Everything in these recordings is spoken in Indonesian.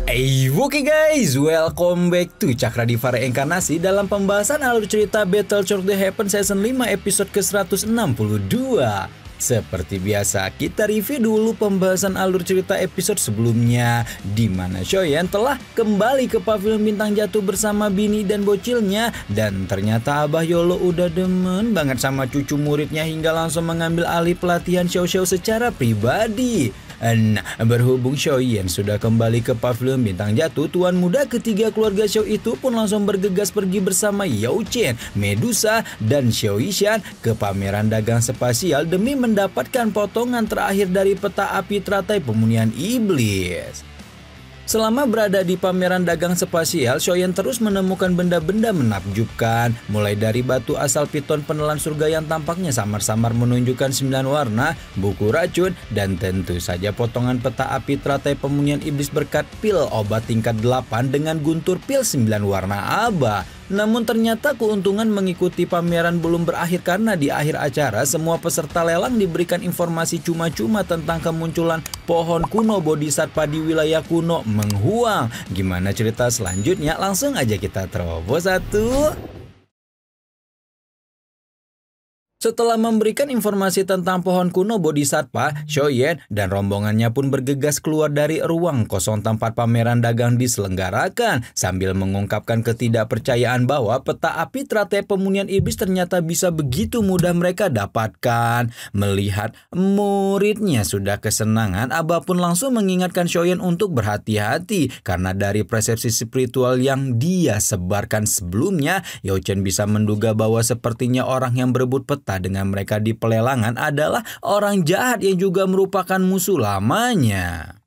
Oke guys, welcome back to Cakradivara Reinkarnasi dalam pembahasan alur cerita Battle Shock The Heaven Season 5 episode ke-162. Seperti biasa, kita review dulu pembahasan alur cerita episode sebelumnya, di mana Shoyen telah kembali ke pavilion bintang jatuh bersama bini dan bocilnya. Dan ternyata Abah Yolo udah demen banget sama cucu muridnya hingga langsung mengambil alih pelatihan Xiao Xiao secara pribadi. Nah, berhubung Shoyen sudah kembali ke pavilion bintang jatuh, tuan muda ketiga keluarga Xiao itu pun langsung bergegas pergi bersama Yao Chen, Medusa, dan Xiao Yishan ke pameran dagang spasial demi mendapatkan potongan terakhir dari peta api teratai pemunihan iblis. Selama berada di pameran dagang spasial, Shoyen terus menemukan benda-benda menakjubkan, mulai dari batu asal piton penelan surga yang tampaknya samar-samar menunjukkan 9 warna, buku racun, dan tentu saja potongan peta api teratai pemunihan iblis berkat pil obat tingkat 8 dengan guntur pil 9 warna abah. Namun ternyata keuntungan mengikuti pameran belum berakhir karena di akhir acara semua peserta lelang diberikan informasi cuma-cuma tentang kemunculan pohon kuno bodhisattva di wilayah kuno Menghuang. Gimana cerita selanjutnya? Langsung aja kita terobos satu. Setelah memberikan informasi tentang pohon kuno bodhisattva, Shoyen dan rombongannya pun bergegas keluar dari ruang kosong tempat pameran dagang diselenggarakan, sambil mengungkapkan ketidakpercayaan bahwa peta api teratai pemunihan iblis ternyata bisa begitu mudah mereka dapatkan. Melihat muridnya sudah kesenangan, Abah pun langsung mengingatkan Shoyen untuk berhati-hati karena dari persepsi spiritual yang dia sebarkan sebelumnya, Yao Chen bisa menduga bahwa sepertinya orang yang berebut peta dengan mereka di pelelangan adalah orang jahat yang juga merupakan musuh lamanya.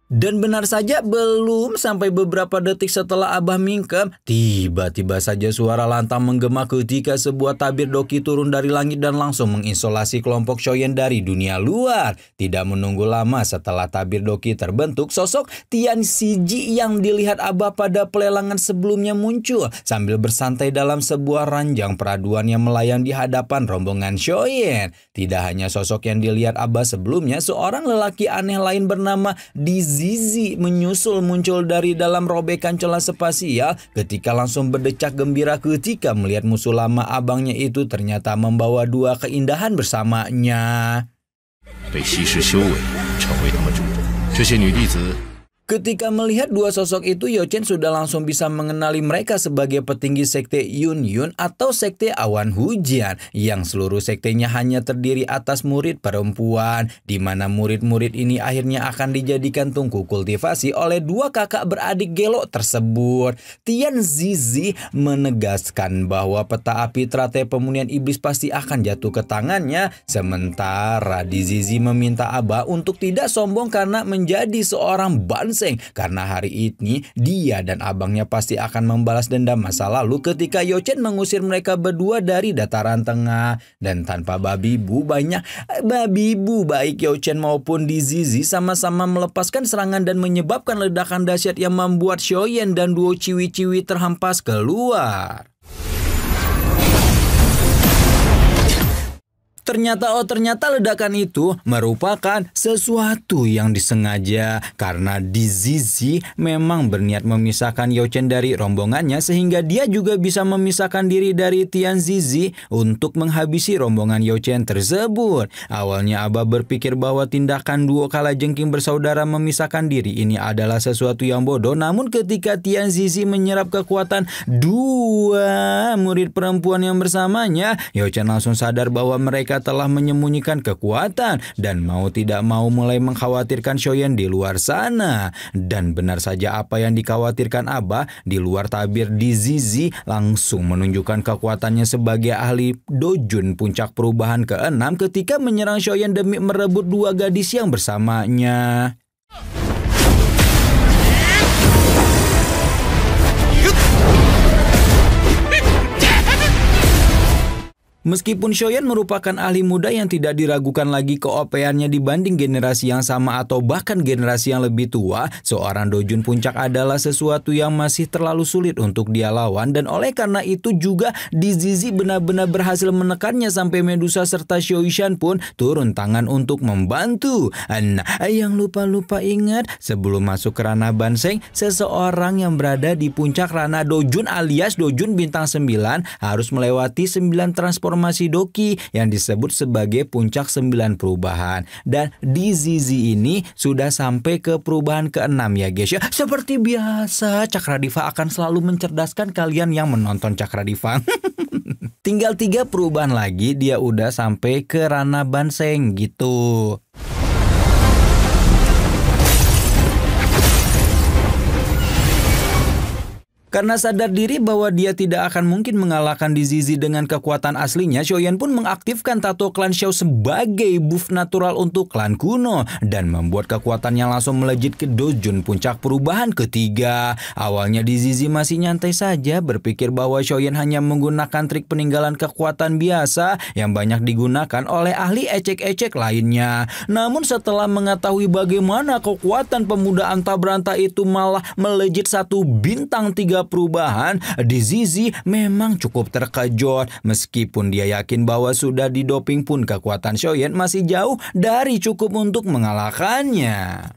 Dan benar saja, belum sampai beberapa detik setelah Abah mingkem, tiba-tiba saja suara lantang menggema ketika sebuah tabir doki turun dari langit dan langsung mengisolasi kelompok Shoyen dari dunia luar. Tidak menunggu lama setelah tabir doki terbentuk, sosok Tian Shiji yang dilihat Abah pada pelelangan sebelumnya muncul sambil bersantai dalam sebuah ranjang peraduan yang melayang di hadapan rombongan Shoyen. Tidak hanya sosok yang dilihat Abah sebelumnya, seorang lelaki aneh lain bernama Zizi menyusul muncul dari dalam robekan celah spasial ketika langsung berdecak gembira ketika melihat musuh lama abangnya itu ternyata membawa dua keindahan bersamanya. Ketika melihat dua sosok itu, Yao Chen sudah langsung bisa mengenali mereka sebagai petinggi sekte Yun Yun atau sekte awan hujan, yang seluruh sektenya hanya terdiri atas murid perempuan, di mana murid-murid ini akhirnya akan dijadikan tungku kultivasi oleh dua kakak beradik gelok tersebut. Tian Zizi menegaskan bahwa peta api teratai pemunihan iblis pasti akan jatuh ke tangannya, sementara Zizi meminta Abah untuk tidak sombong karena menjadi seorang karena hari ini dia dan abangnya pasti akan membalas dendam masa lalu ketika Yao Chen mengusir mereka berdua dari dataran tengah. Dan tanpa babi bu baik Yao Chen maupun Zizi sama-sama melepaskan serangan dan menyebabkan ledakan dahsyat yang membuat Shoyen dan duo ciwi-ciwi terhempas keluar. Ternyata ledakan itu merupakan sesuatu yang disengaja karena Zizi memang berniat memisahkan Yao Chen dari rombongannya sehingga dia juga bisa memisahkan diri dari Tian Zizi untuk menghabisi rombongan Yao Chen tersebut. Awalnya Abah berpikir bahwa tindakan duo kalajengking bersaudara memisahkan diri ini adalah sesuatu yang bodoh, namun ketika Tian Zizi menyerap kekuatan dua murid perempuan yang bersamanya, Yao Chen langsung sadar bahwa mereka telah menyembunyikan kekuatan dan mau tidak mau mulai mengkhawatirkan Shoyen di luar sana. Dan benar saja apa yang dikhawatirkan Abah, di luar tabir Zizi langsung menunjukkan kekuatannya sebagai ahli dojun puncak perubahan ke-6 ketika menyerang Shoyen demi merebut dua gadis yang bersamanya. Meskipun Shoyan merupakan ahli muda yang tidak diragukan lagi keOP-annya dibanding generasi yang sama atau bahkan generasi yang lebih tua, seorang Dojun Puncak adalah sesuatu yang masih terlalu sulit untuk dia lawan, dan oleh karena itu juga DZZ benar-benar berhasil menekannya sampai Medusa serta Shoishan pun turun tangan untuk membantu. Nah, yang lupa ingat, sebelum masuk ke ranah Banseng, seseorang yang berada di puncak ranah Dojun alias Dojun bintang 9 harus melewati 9 transformasi Doki yang disebut sebagai puncak 9 perubahan. Dan DZZ ini sudah sampai ke perubahan ke-6 ya guys ya. Seperti biasa, Cakradiva akan selalu mencerdaskan kalian yang menonton Cakradiva. Tinggal 3 perubahan lagi dia udah sampai ke ranah Banseng gitu. Karena sadar diri bahwa dia tidak akan mungkin mengalahkan DZZ dengan kekuatan aslinya, Shoyan pun mengaktifkan tato klan Xiao sebagai buff natural untuk klan kuno dan membuat kekuatannya langsung melejit ke Dojun puncak perubahan ketiga. Awalnya DZZ masih nyantai saja, berpikir bahwa Shoyan hanya menggunakan trik peninggalan kekuatan biasa yang banyak digunakan oleh ahli ecek-ecek lainnya. Namun setelah mengetahui bagaimana kekuatan pemuda anta-beranta itu malah melejit 1 bintang 3 perubahan, DZZ memang cukup terkejut. Meskipun dia yakin bahwa sudah didoping pun kekuatan Shoyan masih jauh dari cukup untuk mengalahkannya.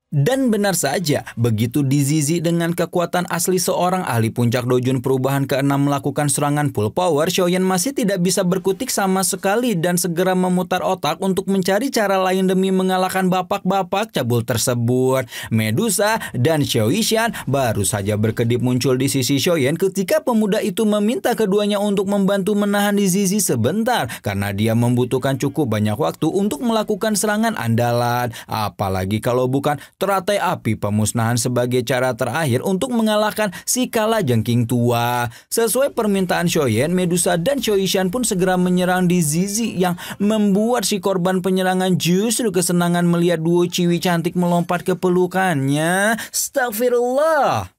Dan benar saja, begitu DZZ dengan kekuatan asli seorang ahli puncak Dojun perubahan ke-6 melakukan serangan full power, Shoyan masih tidak bisa berkutik sama sekali dan segera memutar otak untuk mencari cara lain demi mengalahkan bapak-bapak cabul tersebut. Medusa dan Shoishan baru saja berkedip muncul di sisi Shoyan ketika pemuda itu meminta keduanya untuk membantu menahan DZZ sebentar karena dia membutuhkan cukup banyak waktu untuk melakukan serangan andalan. Apalagi kalau bukan teratai api pemusnahan sebagai cara terakhir untuk mengalahkan si kala jengking tua. Sesuai permintaan Shoyan, Medusa dan Shoishan pun segera menyerang DZZ yang membuat si korban penyerangan justru kesenangan melihat duo ciwi cantik melompat ke pelukannya. Astagfirullah.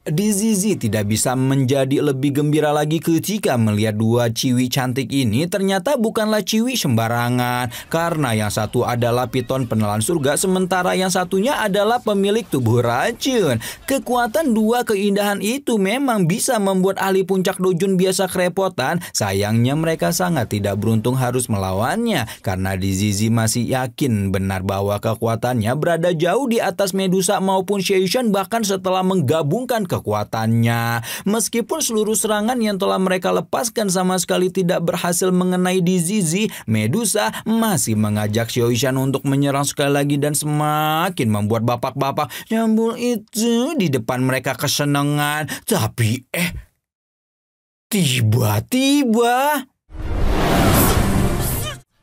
DZZ tidak bisa menjadi lebih gembira lagi ketika melihat dua ciwi cantik ini ternyata bukanlah ciwi sembarangan, karena yang satu adalah piton penelan surga sementara yang satunya adalah pemilik tubuh racun. Kekuatan dua keindahan itu memang bisa membuat ahli puncak Dojun biasa kerepotan. Sayangnya mereka sangat tidak beruntung harus melawannya karena DZZ masih yakin benar bahwa kekuatannya berada jauh di atas Medusa maupun Shoishan bahkan setelah menggabungkan kekuatannya. Meskipun seluruh serangan yang telah mereka lepaskan sama sekali tidak berhasil mengenai DZZ, Medusa masih mengajak Shoishan untuk menyerang sekali lagi dan semakin membuat bapak-bapak nyambul itu di depan mereka kesenangan. Tapi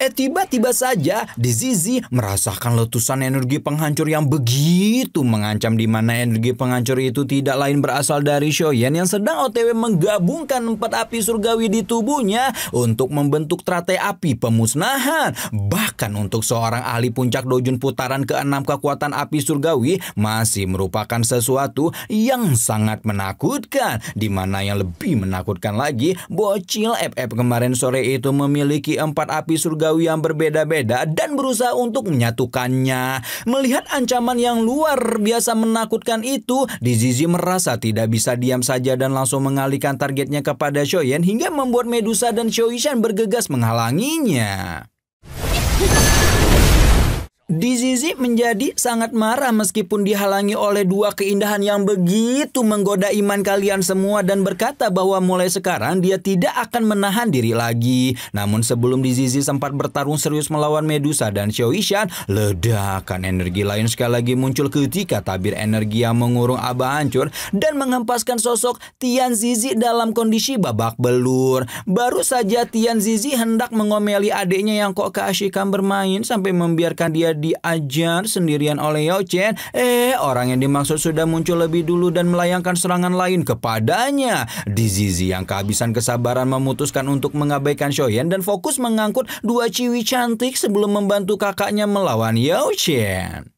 tiba-tiba saja DZZ merasakan letusan energi penghancur yang begitu mengancam, di mana energi penghancur itu tidak lain berasal dari Shoyan yang sedang OTW menggabungkan 4 api surgawi di tubuhnya untuk membentuk teratai api pemusnahan. Bahkan untuk seorang ahli puncak Dojun putaran ke-6, kekuatan api surgawi masih merupakan sesuatu yang sangat menakutkan, di mana yang lebih menakutkan lagi, bocil FF kemarin sore itu memiliki 4 api surgawi yang berbeda-beda dan berusaha untuk menyatukannya. Melihat ancaman yang luar biasa menakutkan itu, DZZ merasa tidak bisa diam saja dan langsung mengalihkan targetnya kepada Shoyan hingga membuat Medusa dan Shoishan bergegas menghalanginya. DZZ menjadi sangat marah meskipun dihalangi oleh dua keindahan yang begitu menggoda iman kalian semua dan berkata bahwa mulai sekarang dia tidak akan menahan diri lagi. Namun sebelum DZZ sempat bertarung serius melawan Medusa dan Shoishan, ledakan energi lain sekali lagi muncul ketika tabir energi yang mengurung Aba hancur dan menghempaskan sosok Tian Zizi dalam kondisi babak belur. Baru saja Tian Zizi hendak mengomeli adiknya yang kok keasyikan bermain sampai membiarkan dia diajar sendirian oleh Yao Chen. Orang yang dimaksud sudah muncul lebih dulu dan melayangkan serangan lain kepadanya. DZZ yang kehabisan kesabaran memutuskan untuk mengabaikan Shoyan dan fokus mengangkut dua ciwi cantik sebelum membantu kakaknya melawan Yao Chen.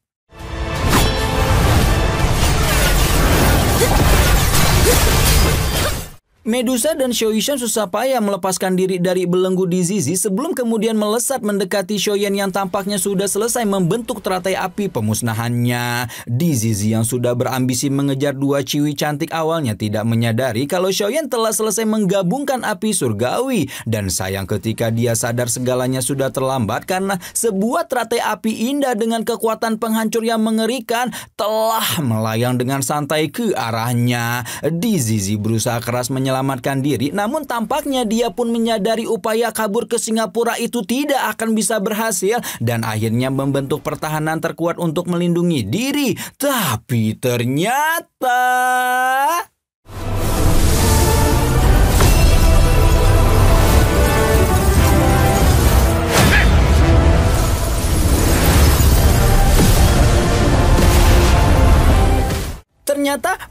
Medusa dan Shoyishan susah payah melepaskan diri dari belenggu di Zizi sebelum kemudian melesat mendekati Shoyen yang tampaknya sudah selesai membentuk teratai api pemusnahannya. Di Zizi yang sudah berambisi mengejar dua ciwi cantik awalnya tidak menyadari kalau Shoyen telah selesai menggabungkan api surgawi. Dan sayang ketika dia sadar segalanya sudah terlambat karena sebuah teratai api indah dengan kekuatan penghancur yang mengerikan telah melayang dengan santai ke arahnya. Di Zizi berusaha keras menyelamatkan diri, namun tampaknya dia pun menyadari upaya kabur ke Singapura itu tidak akan bisa berhasil dan akhirnya membentuk pertahanan terkuat untuk melindungi diri. Tapi ternyata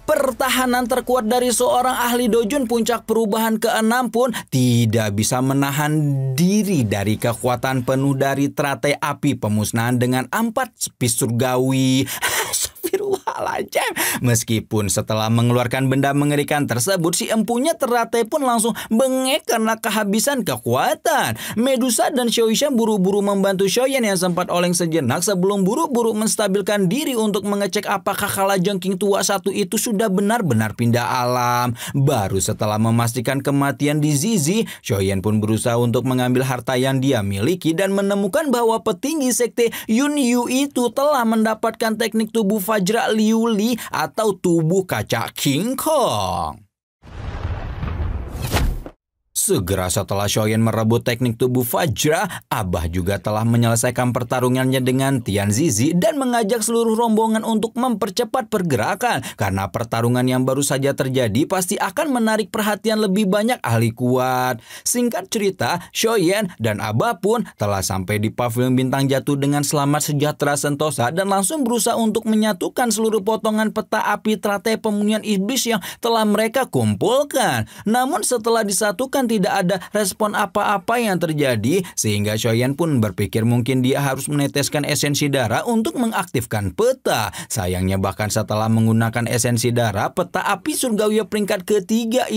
pertahanan terkuat dari seorang ahli dojun puncak perubahan ke-6 pun tidak bisa menahan diri dari kekuatan penuh dari teratai api pemusnahan dengan 4 spis surgawi. Astagfirullahaladzim. Meskipun setelah mengeluarkan benda mengerikan tersebut, si empunya teratai pun langsung bengek karena kehabisan kekuatan. Medusa dan Shoyishan buru-buru membantu Shoyen yang sempat oleng sejenak sebelum buru-buru menstabilkan diri untuk mengecek apakah kalajengking tua satu itu sudah benar-benar pindah alam. Baru setelah memastikan kematian di Zizi, Shoyen pun berusaha untuk mengambil harta yang dia miliki dan menemukan bahwa petinggi sekte Yunyu itu telah mendapatkan teknik tubuh Fajra Liuli atau tubuh kaca King Kong. Segera setelah Shoyen merebut teknik tubuh Fajra, Abah juga telah menyelesaikan pertarungannya dengan Tian Zizi dan mengajak seluruh rombongan untuk mempercepat pergerakan. Karena pertarungan yang baru saja terjadi pasti akan menarik perhatian lebih banyak ahli kuat. Singkat cerita, Shoyen dan Abah pun telah sampai di pavilion bintang jatuh dengan selamat sejahtera sentosa dan langsung berusaha untuk menyatukan seluruh potongan peta api teratai pemunihan iblis yang telah mereka kumpulkan. Namun setelah disatukan tidak ada respon apa-apa yang terjadi sehingga Shoyen pun berpikir mungkin dia harus meneteskan esensi darah untuk mengaktifkan peta. Sayangnya bahkan setelah menggunakan esensi darah, peta api surgawi peringkat ketiga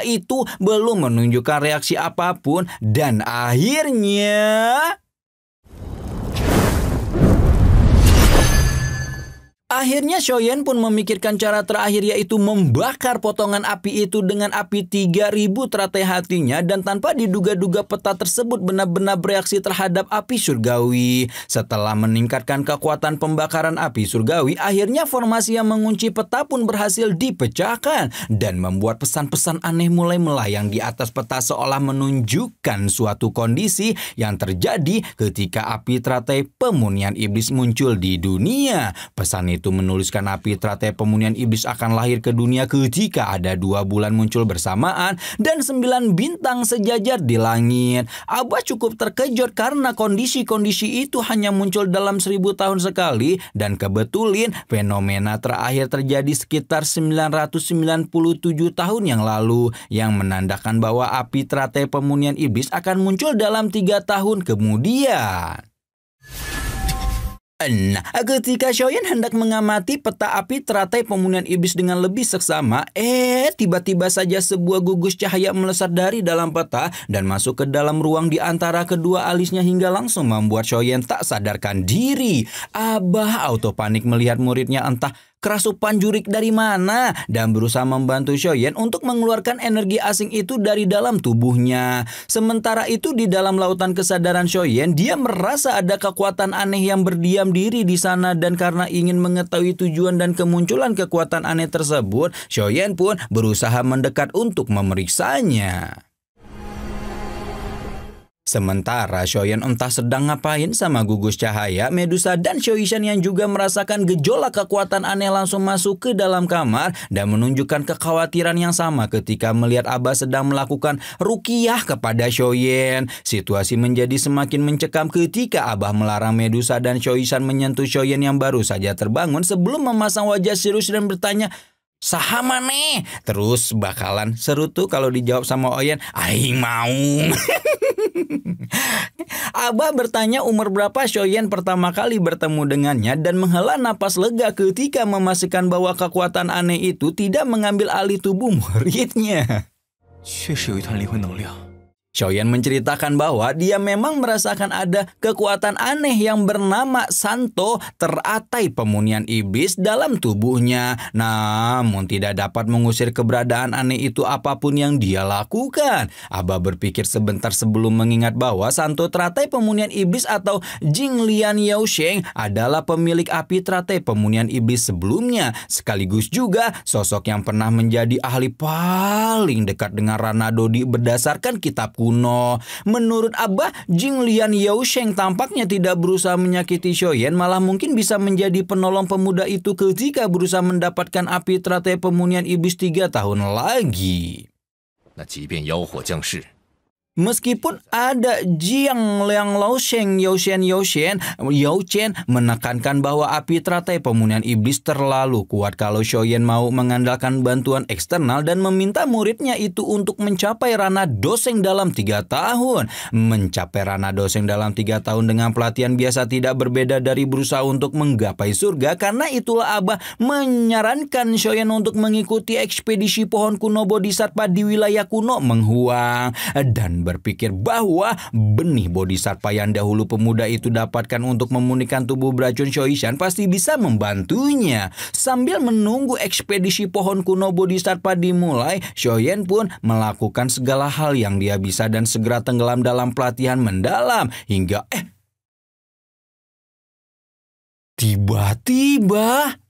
itu belum menunjukkan reaksi apapun dan Akhirnya Shoyen pun memikirkan cara terakhir yaitu membakar potongan api itu dengan api 3000 teratai hatinya dan tanpa diduga-duga peta tersebut benar-benar bereaksi terhadap api surgawi. Setelah meningkatkan kekuatan pembakaran api surgawi, akhirnya formasi yang mengunci peta pun berhasil dipecahkan dan membuat pesan-pesan aneh mulai melayang di atas peta seolah menunjukkan suatu kondisi yang terjadi ketika api teratai pemunihan iblis muncul di dunia. Pesan itu menuliskan api teratai pemunihan iblis akan lahir ke dunia ketika ada 2 bulan muncul bersamaan dan 9 bintang sejajar di langit. Abah cukup terkejut karena kondisi-kondisi itu hanya muncul dalam 1000 tahun sekali dan kebetulan fenomena terakhir terjadi sekitar 997 tahun yang lalu yang menandakan bahwa api teratai pemunihan iblis akan muncul dalam 3 tahun kemudian. Nah, ketika Shoyen hendak mengamati peta api teratai pemunihan iblis dengan lebih seksama, tiba-tiba saja sebuah gugus cahaya melesat dari dalam peta dan masuk ke dalam ruang di antara kedua alisnya hingga langsung membuat Shoyen tak sadarkan diri. Abah auto panik melihat muridnya entah kerasupan jurik dari mana dan berusaha membantu Shoyen untuk mengeluarkan energi asing itu dari dalam tubuhnya. Sementara itu di dalam lautan kesadaran Shoyen, dia merasa ada kekuatan aneh yang berdiam diri di sana dan karena ingin mengetahui tujuan dan kemunculan kekuatan aneh tersebut, Shoyen pun berusaha mendekat untuk memeriksanya. Sementara Shoyen entah sedang ngapain sama gugus cahaya, Medusa dan Shoyishan yang juga merasakan gejolak kekuatan aneh langsung masuk ke dalam kamar dan menunjukkan kekhawatiran yang sama ketika melihat Abah sedang melakukan ruqyah kepada Shoyen. Situasi menjadi semakin mencekam ketika Abah melarang Medusa dan Shoyishan menyentuh Shoyen yang baru saja terbangun sebelum memasang wajah serius dan bertanya, Saha maneh? Terus bakalan seru tuh kalau dijawab sama Oyen, aing mau. Abah bertanya umur berapa Shoyen pertama kali bertemu dengannya dan menghela napas lega ketika memastikan bahwa kekuatan aneh itu tidak mengambil alih tubuh muridnya. Shoyen menceritakan bahwa dia memang merasakan ada kekuatan aneh yang bernama Santo teratai pemunian iblis dalam tubuhnya. Namun tidak dapat mengusir keberadaan aneh itu apapun yang dia lakukan. Abah berpikir sebentar sebelum mengingat bahwa Santo teratai pemunian iblis atau Jing Lian Yaosheng adalah pemilik api teratai pemunian iblis sebelumnya. Sekaligus juga sosok yang pernah menjadi ahli paling dekat dengan Rana Dodi berdasarkan kitab kuno. Menurut Abah, Jing Lian Yaosheng tampaknya tidak berusaha menyakiti Shoyen, malah mungkin bisa menjadi penolong pemuda itu ketika berusaha mendapatkan api teratai pemunian iblis 3 tahun lagi. Meskipun ada Jiang Liang Laosheng Yaochen menekankan bahwa api teratai pemunian iblis terlalu kuat kalau Shoyen mau mengandalkan bantuan eksternal dan meminta muridnya itu untuk mencapai Rana Doseng dalam 3 tahun. Mencapai Rana Doseng dalam 3 tahun dengan pelatihan biasa tidak berbeda dari berusaha untuk menggapai surga. Karena itulah Abah menyarankan Shoyen untuk mengikuti ekspedisi pohon kuno Bodhisattva di wilayah kuno Menghuang dan berpikir bahwa benih bodhisattva yang dahulu pemuda itu dapatkan untuk memulihkan tubuh beracun Shoishan pasti bisa membantunya. Sambil menunggu ekspedisi pohon kuno bodhisattva dimulai, Shoyen pun melakukan segala hal yang dia bisa dan segera tenggelam dalam pelatihan mendalam hingga tiba-tiba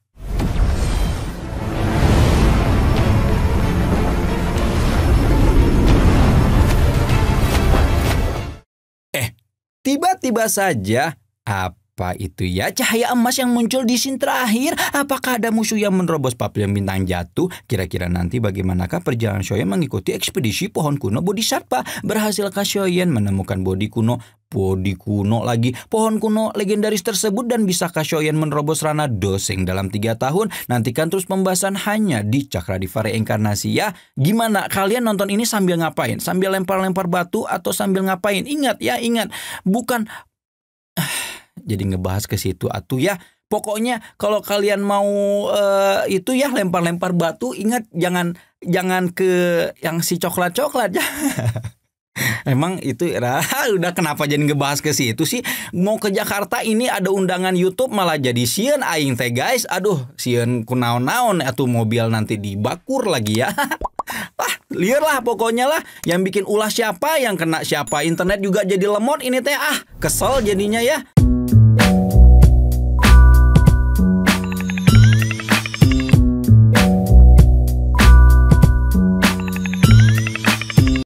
tiba-tiba saja, apa itu ya? Cahaya emas yang muncul di scene terakhir. Apakah ada musuh yang menerobos pavilion bintang jatuh? Kira-kira nanti bagaimanakah perjalanan Shoyen mengikuti ekspedisi pohon kuno Bodhisattva? Berhasilkah Shoyen menemukan pohon kuno legendaris tersebut, dan bisakah Shoyen menerobos Rana Doseng dalam 3 tahun? Nantikan terus pembahasan hanya di Cakradivara Reinkarnasi ya. Gimana kalian nonton ini sambil ngapain? Sambil lempar-lempar batu atau sambil ngapain? Ingat, bukan jadi ngebahas ke situ atuh ya. Pokoknya kalau kalian mau itu ya lempar-lempar batu, ingat jangan ke yang si coklat-coklat ya. Emang itu udah kenapa jadi ngebahas ke situ sih? Mau ke Jakarta ini ada undangan YouTube malah jadi sieun aing teh guys. Aduh, sieun kunaon-naon atuh mobil nanti dibakur lagi ya. Liar lah pokoknya lah. Yang bikin ulah siapa, yang kena siapa. Internet juga jadi lemot ini teh. Kesel jadinya ya.